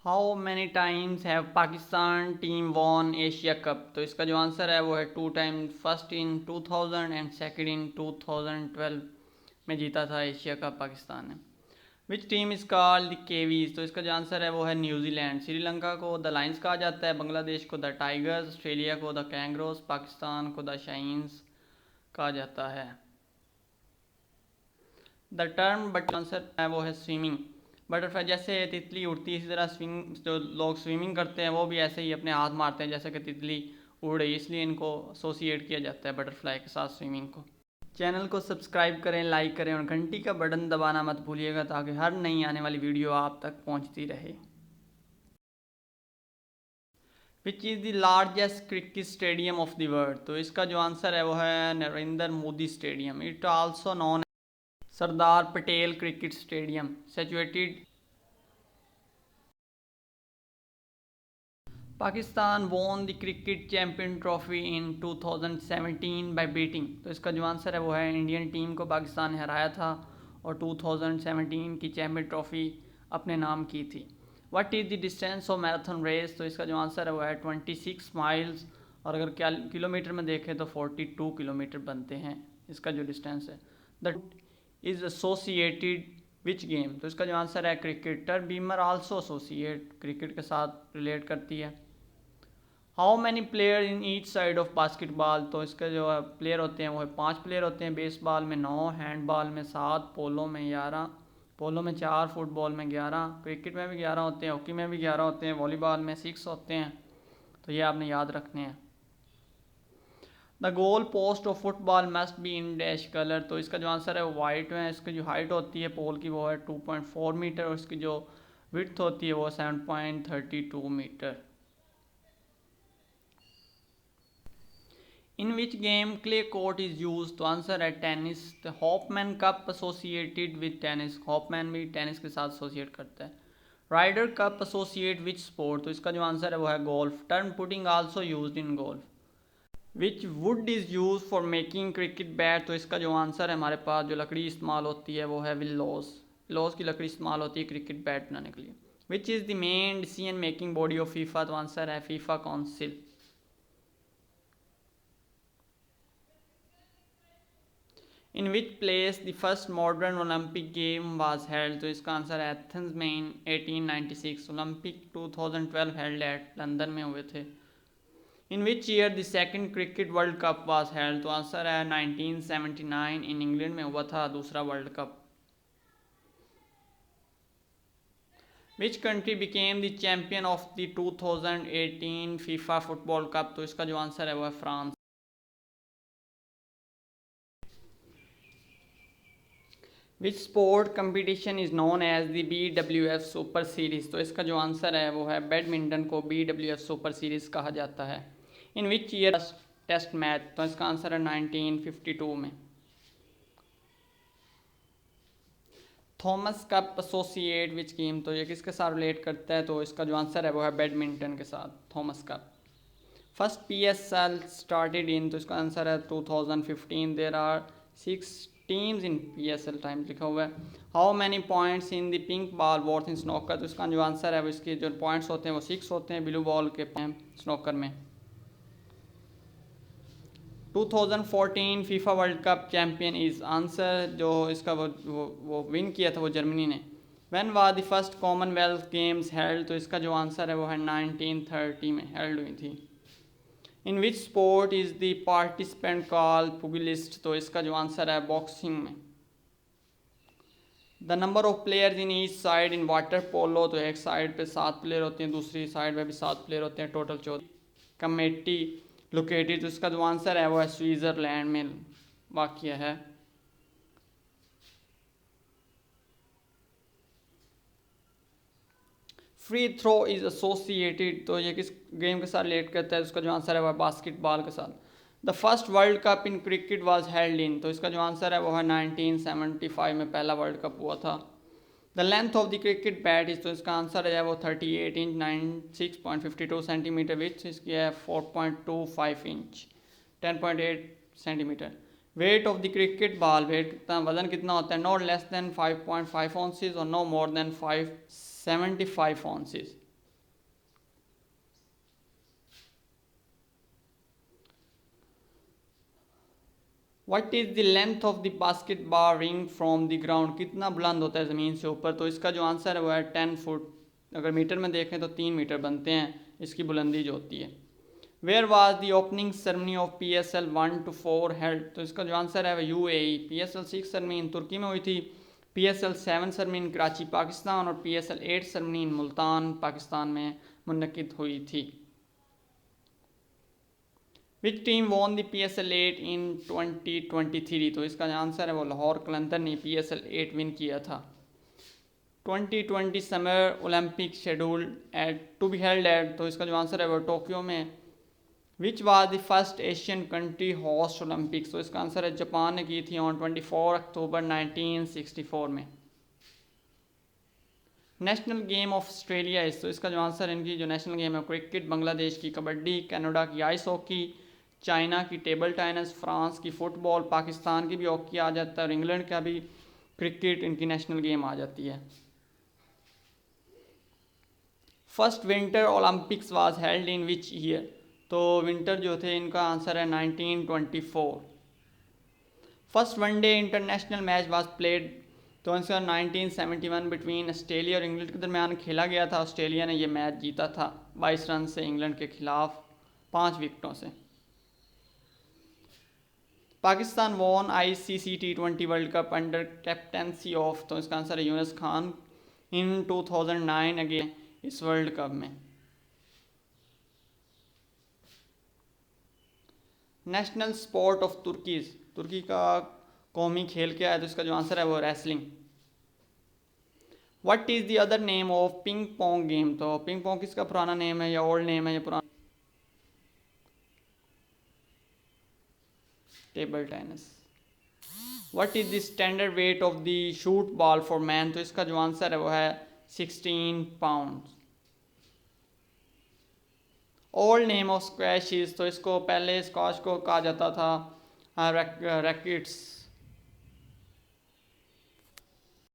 How many times have Pakistan team von Asia cup? तो इसका जो आंसर है वो है 2 time. First in 2000 and second in 2012 में जीता था एशिया कप पाकिस्तान ने। Which team is called the KVs? तो इसका जो आंसर है वो है न्यूजीलैंड। श्रीलंका को द लाइन्स कहा जाता है, बांग्लादेश को द टाइगर्स, ऑस्ट्रेलिया को द कैंगरोस, पाकिस्तान को द शाइन्स कहा जाता है। द टर्म बट आंसर है वो है स्विमिंग। बटरफ्लाई जैसे तितली उड़ती है इसी तरह स्विंग जो लोग स्विमिंग करते हैं वो भी ऐसे ही अपने हाथ मारते हैं जैसे कि तितली उड़ रही, इसलिए इनको एसोसिएट किया जाता है बटरफ्लाई के साथ स्विमिंग को। चैनल को सब्सक्राइब करें, लाइक करें और घंटी का बटन दबाना मत भूलिएगा ताकि हर नई आने वाली वीडियो आप तक पहुंचती रहे। विच is the largest cricket stadium of the world? तो इसका जो आंसर है वो है Narendra Modi stadium. It also known Sardar Patel cricket stadium situated. Pakistan won the cricket champion trophy in 2017 bye beating. तो इसका जो आंसर है वो है इंडियन टीम को पाकिस्तान ने हराया था और 2017 की चैम्पियन ट्रॉफी अपने नाम की थी। What is the distance of marathon race? तो इसका जो आंसर है वो है 26 माइल्स और अगर किलोमीटर में देखें तो 42 किलोमीटर बनते हैं इसका जो डिस्टेंस है। The is associated which game? तो इसका जो आंसर है cricketer Beamer also associate cricket के साथ रिलेट करती है। How many player in each side of basketball? तो इसके जो प्लेयर होते हैं वो है 5 प्लेयर होते हैं। बेसबॉल में 9, हैंडबॉल में 7, पोलो में 11, पोलो में 4, फुटबॉल में 11, क्रिकेट में भी 11 होते हैं, हॉकी में भी 11 होते हैं, वॉलीबॉल में 6 होते हैं। तो ये आपने याद रखने हैं। The goal post of football must be in dash colour? तो इसका जो आंसर है वो वाइट में। इसकी जो हाइट होती है पोल की वो है 2.4 मीटर और इसकी जो विड्थ होती है वो 7.32 metre. In which game clay court is use? तो आंसर है tennis. The Hopman cup associated with tennis. Hopman भी टेनिस के साथ एसोसिएट करता है। Ryder cup associate which sport? तो इसका जो आंसर है वो है golf. Turn putting also used in golf. Which wood is use for making cricket bat? तो इसका जो आंसर है हमारे पास जो लकड़ी इस्तेमाल होती है वो है विलोस। विलोस की लकड़ी इस्तेमाल होती है क्रिकेट बैट बनाने के लिए। Which is the main decision making body of FIFA? तो आंसर है FIFA council. In which place the first modern Olympic game was held? तो इसका आंसर है एथेंस में in 1896। Olympic 2012 held at London में हुए थे। In which year the second cricket world cup was held? तो आंसर है 1979। इन इंग्लैंड में हुआ था दूसरा world cup. Which country became the champion of the 2018 FIFA football cup? तो इसका जो आंसर है वो है France. Which sport competition is known as the BWF super series? तो इसका जो आंसर है वो है बैडमिंटन को BWF सुपर सीरीज कहा जाता है। इन विच ईयर टेस्ट मैच? तो इसका आंसर है 1952 में। Thomas cup associate which game? तो ये किसके साथ रिलेट करता है? तो इसका जो आंसर है वो है बैडमिंटन के साथ। Thomas Cup. First PSL started in? तो इसका आंसर है 2015। There are 6 teams in PSL times लिखा हुआ है। How many points in the pink ball worth in snooker? तो इसका जो आंसर है वो इसके जो पॉइंट्स होते हैं वो 6 होते हैं ब्लू बॉल के स्नोकर में। 2014 FIFA world cup champion is? Answer जो इसका वो विन किया था वो जर्मनी ने। When was the first Commonwealth games held? तो इसका जो आंसर है वो है 1930 में हेल्ड हुई थी। In which sport is the participant call pugilist? तो इसका जो आंसर है बॉक्सिंग में। The number of players in each side in water polo? तो एक साइड पे 7 प्लेयर होते हैं, दूसरी साइड पे भी 7 प्लेयर होते हैं, टोटल 14। Committee located? तो इसका जो आंसर है वो है स्विट्ज़रलैंड में वाक़या है। Free throw is associated? तो ये किस गेम के साथ रिलेट करता है? उसका जो आंसर है वह बास्केटबॉल के साथ। The first world cup in cricket was held in? तो इसका जो आंसर है वो है 1975 में पहला वर्ल्ड कप हुआ था। The length of the cricket bat is? तो इसका आंसर है वो 38 इंच 96.52 सेंटीमीटर। विच इसकी है 4.25 inch 10.8 centimetre. Weight of the cricket ball? Weight कितना, वजन कितना होता है? नॉट लेस देन 5.5 ऑन्सेज और no more than 575 ounces. What is the length of the basketball ring from the ground, कितना बुलंद होता है ज़मीन से ऊपर? तो इसका जो आंसर है वो है 10 फुट। अगर मीटर में देखें तो 3 मीटर बनते हैं इसकी बुलंदी जो होती है। Where was the opening ceremony of PSL 1 to 4 held, तो इसका जो आंसर है वो UAE। PSL 6 सेरेमनी तुर्की में हुई थी, PSL 7 सेरेमनी कराची पाकिस्तान और PSL 8 सेरेमनी मुल्तान पाकिस्तान में मुनक्किद हुई थी। Which team won the PSL 8 इन 2023, तो इसका आंसर है वो लाहौर कलंदर ने PSL 8 विन किया था। 2020 summer Olympic schedule at to be held at, तो इसका जो आंसर है वो टोक्यो में। Which was the first Asian country host Olympics, तो इसका आंसर है जापान ने की थी ऑन 24 अक्टूबर 1964 में। नेशनल गेम ऑफ ऑस्ट्रेलिया इस, तो इसका जो आंसर है इनकी जो नेशनल गेम है क्रिकेट, बांग्लादेश की कबड्डी, कनाडा की आइस हॉकी, चाइना की टेबल टेनिस, फ्रांस की फुटबॉल, पाकिस्तान की भी हॉकी आ जाता है और इंग्लैंड का भी क्रिकेट इनकी नेशनल गेम आ जाती है। First winter Olympics was held in which year, तो विंटर जो थे इनका आंसर है 1924। First one day international match was played, तो आंसर 1971 बिटवीन ऑस्ट्रेलिया और इंग्लैंड के दरमियान खेला गया था। ऑस्ट्रेलिया ने यह मैच जीता था 22 रन से इंग्लैंड के खिलाफ 5 विकेटों से। Pakistan won ICC T20 world cup under captaincy of, तो इसका आंसर है यूनुस खान इन 2009 अगेन इस वर्ल्ड कप में। नेशनल स्पोर्ट ऑफ तुर्कीज, तुर्की का कौमी खेल क्या है? तो इसका जो आंसर है वो wrestling. What is the other name of ping pong game, तो पिंग पोंग किसका पुराना नेम है या ओल्ड नेम है या पुराना? Table tennis. What is the standard wait of the shoot ball for man, तो इसका जो आंसर है वो है 16 pound. Old name of squash is, तो इसको पहले स्कॉश को कहा जाता था रैकेट्स